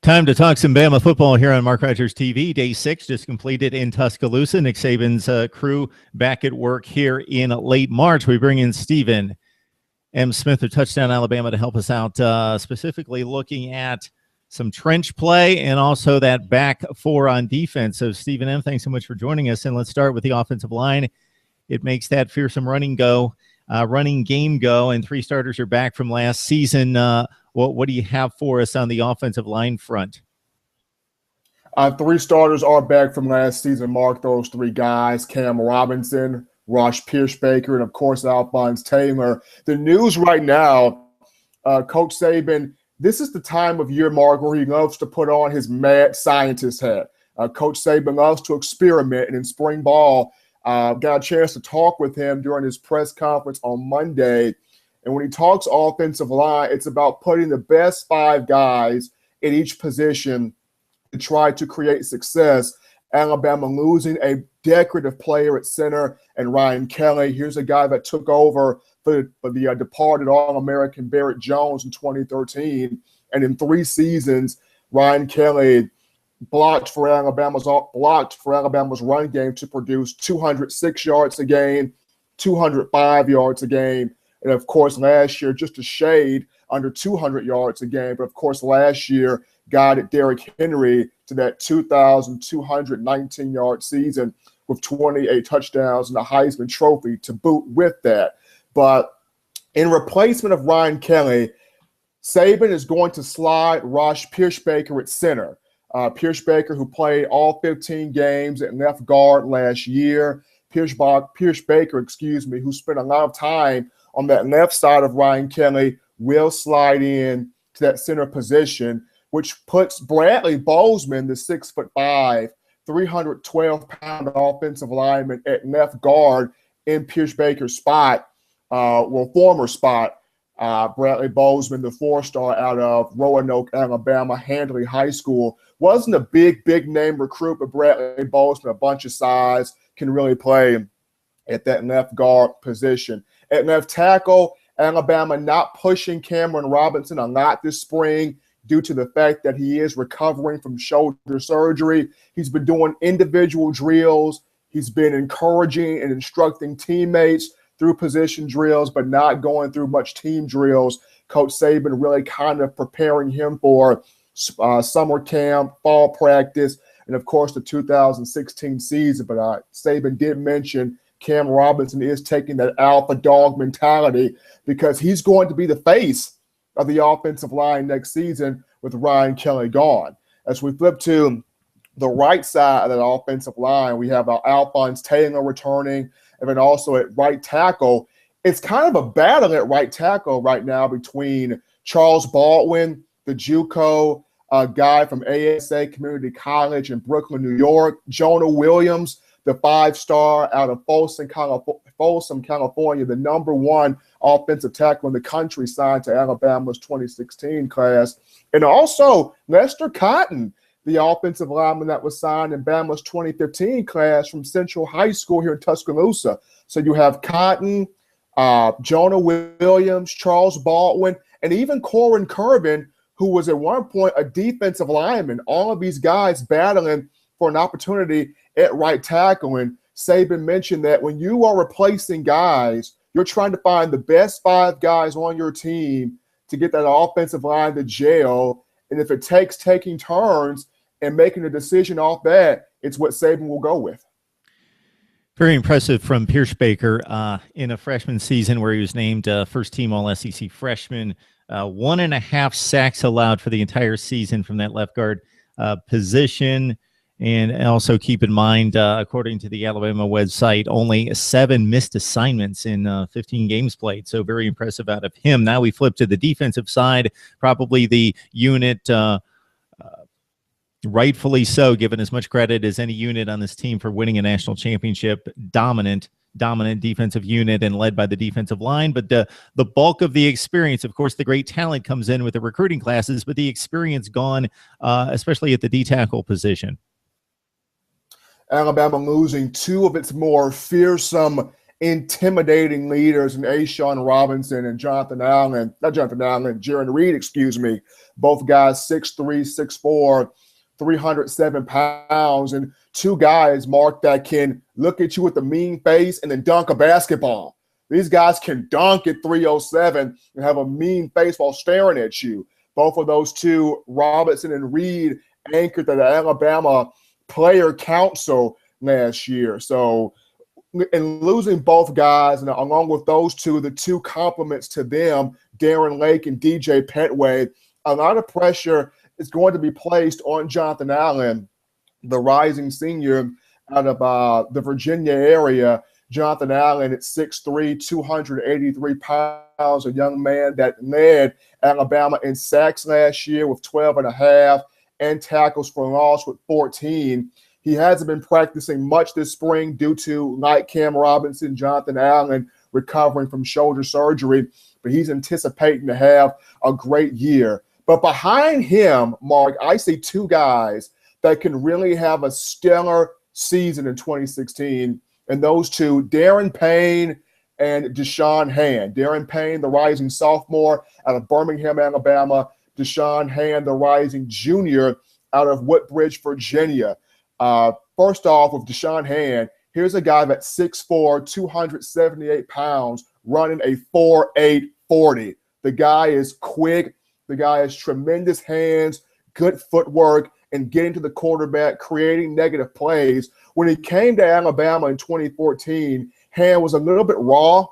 Time to talk some Bama football here on Mark Rogers TV. Day 6 just completed in Tuscaloosa. Nick Saban's crew back at work here in late March. We bring in Stephen M. Smith of Touchdown Alabama to help us out, specifically looking at some trench play and also that back four on defense. So, Stephen M., thanks so much for joining us. And let's start with the offensive line. It makes that fearsome running game go, and three starters are back from last season. What do you have for us on the offensive line front? Three starters are back from last season. Mark, those three guys: Cam Robinson, Rosh Pierschbaker, and of course Alphonse Taylor. The news right now, Coach Saban, this is the time of year, Mark, where he loves to put on his mad scientist hat. Coach Saban loves to experiment, and in spring ball, got a chance to talk with him during his press conference on Monday. And when he talks offensive line, it's about putting the best five guys in each position to try to create success. Alabama losing a decorative player at center and Ryan Kelly. Here's a guy that took over for the departed All-American Barrett Jones in 2013. And in 3 seasons, Ryan Kelly blocked for Alabama's run game to produce 206 yards a game, 205 yards a game. And, of course, last year, just a shade under 200 yards a game. But, of course, last year guided Derrick Henry to that 2,219-yard season with 28 touchdowns and a Heisman Trophy to boot with that. But in replacement of Ryan Kelly, Saban is going to slide Rosh Pierschbaker at center. Pierschbaker, who played all 15 games at left guard last year. Pierschbaker, who spent a lot of time on that left side of Ryan Kelly, will slide in to that center position, which puts Bradley Bozeman, the 6'5", 312-pound offensive lineman at left guard in Pierschbaker's spot, former spot. Bradley Bozeman, the 4-star out of Roanoke, Alabama, Handley High School, wasn't a big name recruit, but Bradley Bozeman, a bunch of size, can really play at that left guard position. At left tackle, Alabama not pushing Cameron Robinson a lot this spring due to the fact that he is recovering from shoulder surgery. He's been doing individual drills. He's been encouraging and instructing teammates through position drills, but not going through much team drills. Coach Saban really kind of preparing him for summer camp, fall practice, and, of course, the 2016 season. But Saban did mention Cam Robinson is taking that alpha dog mentality because he's going to be the face of the offensive line next season with Ryan Kelly gone. As we flip to the right side of that offensive line, we have Alphonse Taylor returning, and then also at right tackle, it's kind of a battle at right tackle right now between Charles Baldwin, the JUCO guy from ASA Community College in Brooklyn, New York, Jonah Williams, the 5-star out of Folsom, California, the #1 offensive tackle in the country, signed to Alabama's 2016 class. And also Lester Cotton, the offensive lineman that was signed in Bama's 2015 class from Central High School here in Tuscaloosa. So you have Cotton, Jonah Williams, Charles Baldwin, and even Corin Curvin, who was at one point a defensive lineman. All of these guys battling for an opportunity at right tackle. And Saban mentioned that when you are replacing guys, you're trying to find the best 5 guys on your team to get that offensive line to gel. And if it takes taking turns and making a decision off that, it's what Saban will go with. Very impressive from Pierschbaker in a freshman season where he was named first-team All-SEC freshman. 1.5 sacks allowed for the entire season from that left guard position. And also keep in mind, according to the Alabama website, only 7 missed assignments in 15 games played. So very impressive out of him. Now we flip to the defensive side, probably the unit, rightfully so, given as much credit as any unit on this team for winning a national championship. Dominant defensive unit and led by the defensive line. But the bulk of the experience, of course, the great talent comes in with the recruiting classes, but the experience gone, especially at the D-tackle position. Alabama losing 2 of its more fearsome intimidating leaders in Ashawn Robinson and Jaron Reed, excuse me. Both guys 6'3", 6'4", 307 pounds, and two guys, Mark, that can look at you with a mean face and then dunk a basketball. These guys can dunk at 307 and have a mean face while staring at you. Both of those two, Robinson and Reed, anchored the Alabama Player Council last year. So, in losing both guys, and along with those two, the two compliments to them, Darren Lake and DJ Petway, a lot of pressure is going to be placed on Jonathan Allen, the rising senior out of the Virginia area. Jonathan Allen at 6'3", 283 pounds, a young man that led Alabama in sacks last year with 12.5 and tackles for loss with 14. He hasn't been practicing much this spring due to, like Cam Robinson, Jonathan Allen recovering from shoulder surgery, but he's anticipating to have a great year. But behind him, Mark, I see two guys that can really have a stellar season in 2016. And those two, Darren Payne and Deshaun Hand. Darren Payne, the rising sophomore out of Birmingham, Alabama. Deshaun Hand, the rising junior out of Woodbridge, Virginia. First off, with Deshaun Hand, here's a guy that's 6'4", 278 pounds, running a 4.8 40. The guy is quick. The guy has tremendous hands, good footwork, and getting to the quarterback, creating negative plays. When he came to Alabama in 2014, Hand was a little bit raw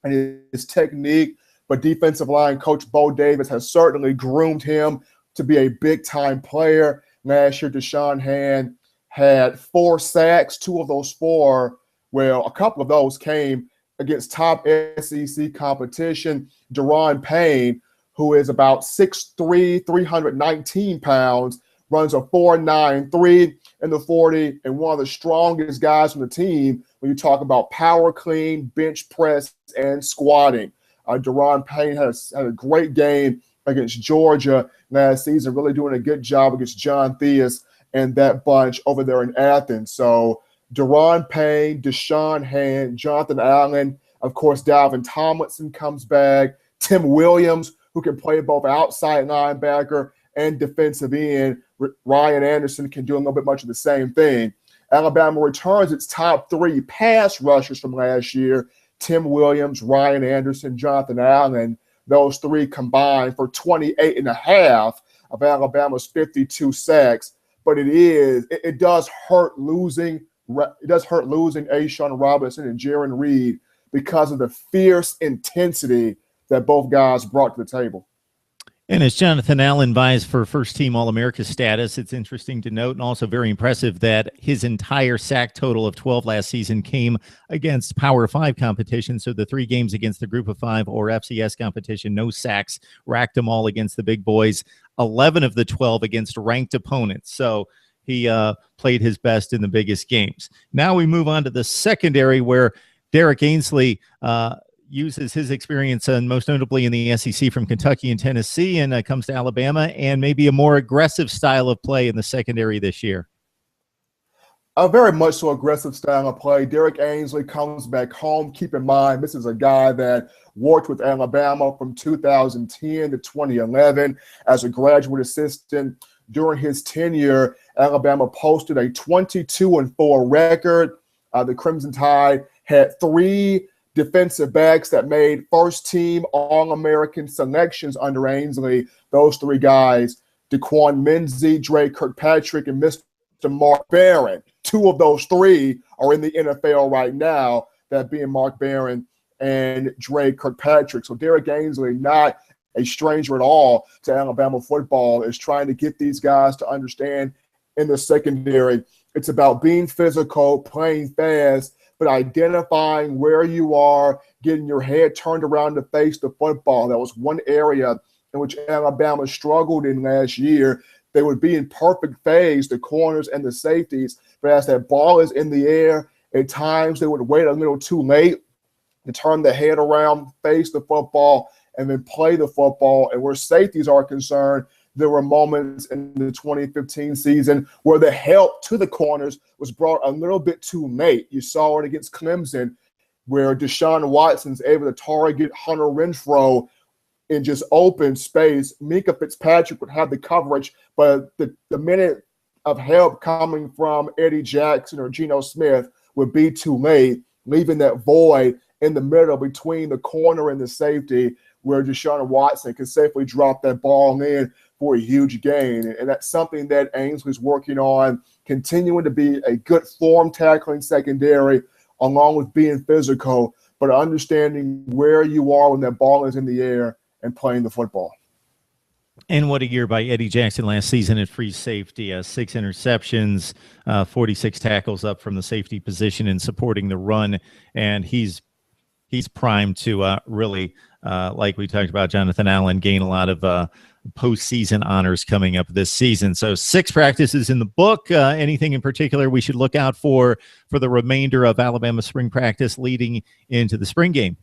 in his technique, but defensive line coach Bo Davis has certainly groomed him to be a big-time player. Last year, Deshaun Hand had 4 sacks. 2 of those 4, well, a couple of those came against top SEC competition. Daron Payne, who is about 6'3", 319 pounds, runs a 4.93 in the 40, and one of the strongest guys on the team when you talk about power clean, bench press, and squatting. Daron Payne had a great game against Georgia last season, really doing a good job against John Theus and that bunch over there in Athens. So Daron Payne, Deshaun Hand, Jonathan Allen, of course, Dalvin Tomlinson comes back, Tim Williams, who can play both outside linebacker and defensive end. Ryan Anderson can do a little bit much of the same thing. Alabama returns its top 3 pass rushers from last year, Tim Williams, Ryan Anderson, Jonathan Allen. Those 3 combined for 28.5 of Alabama's 52 sacks. But it does hurt losing Ashawn Robinson and Jaron Reed because of the fierce intensity that both guys brought to the table. And as Jonathan Allen vies for first-team All-America status, it's interesting to note and also very impressive that his entire sack total of 12 last season came against Power 5 competition. So the 3 games against the Group of 5 or FCS competition, no sacks, racked them all against the big boys, 11 of the 12 against ranked opponents. So he played his best in the biggest games. Now we move on to the secondary, where Derek Ainsley uses his experience, and most notably in the SEC from Kentucky and Tennessee, and comes to Alabama, and maybe a more aggressive style of play in the secondary this year. A very much so aggressive style of play. Derek Ainsley comes back home. Keep in mind, this is a guy that worked with Alabama from 2010 to 2011 as a graduate assistant. During his tenure, Alabama posted a 22-4 record. The Crimson Tide had 3 defensive backs that made first-team All-American selections under Ainsley. Those 3 guys, Daquan Menzie, Dre Kirkpatrick, and Mr. Mark Barron. 2 of those 3 are in the NFL right now, that being Mark Barron and Dre Kirkpatrick. So Derek Ainsley, not a stranger at all to Alabama football, is trying to get these guys to understand in the secondary, it's about being physical, playing fast, but identifying where you are, getting your head turned around to face the football. That was one area in which Alabama struggled in last year. They would be in perfect phase, the corners and the safeties, but as that ball is in the air, at times they would wait a little too late to turn the head around, face the football, and then play the football. And where safeties are concerned, there were moments in the 2015 season where the help to the corners was brought a little bit too late. You saw it against Clemson. where Deshaun Watson's able to target Hunter Renfrow in just open space. Minka Fitzpatrick would have the coverage, but the minute of help coming from Eddie Jackson or Geno Smith would be too late, leaving that void in the middle between the corner and the safety where Deshaun Watson can safely drop that ball in for a huge gain. And that's something that Ainsley's working on, continuing to be a good form tackling secondary, along with being physical, but understanding where you are when that ball is in the air and playing the football. And what a year by Eddie Jackson last season at free safety. 6 interceptions, 46 tackles up from the safety position and supporting the run. And he's primed to really, like we talked about, Jonathan Allen, gain a lot of postseason honors coming up this season. So 6 practices in the book. Anything in particular we should look out for the remainder of Alabama spring practice leading into the spring game?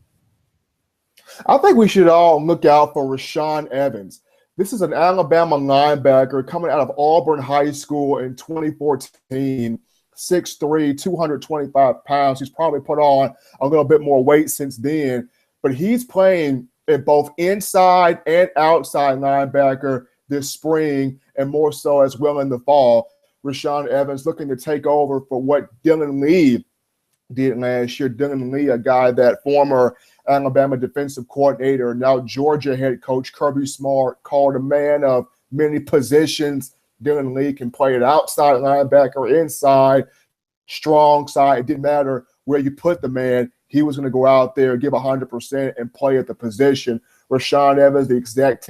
I think we should all look out for Rashad Evans. This is an Alabama linebacker coming out of Auburn High School in 2014, 6'3", 225 pounds. He's probably put on a little bit more weight since then, but he's playing in both inside and outside linebacker this spring, and more so as well in the fall. Rashad Evans looking to take over for what Dylan Lee did last year. Dylan Lee, a guy that former Alabama defensive coordinator, now Georgia head coach Kirby Smart called a man of many positions. Dylan Lee can play it outside linebacker, inside, strong side. It didn't matter where you put the man. He was going to go out there, give 100%, and play at the position. Rashad Evans, the exact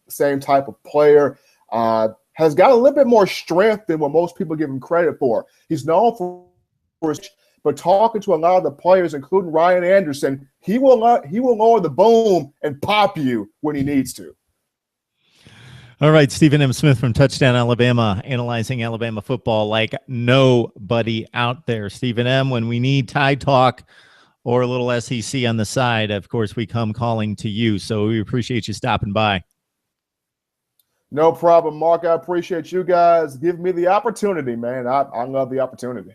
same type of player, has got a little bit more strength than what most people give him credit for. He's known for but talking to a lot of the players, including Ryan Anderson, he will lower the boom and pop you when he needs to. All right, Stephen M. Smith from Touchdown Alabama, analyzing Alabama football like nobody out there. Stephen M., when we need Tide Talk or a little SEC on the side, of course, we come calling to you. So we appreciate you stopping by. No problem, Mark. I appreciate you guys giving me the opportunity, man. I love the opportunity.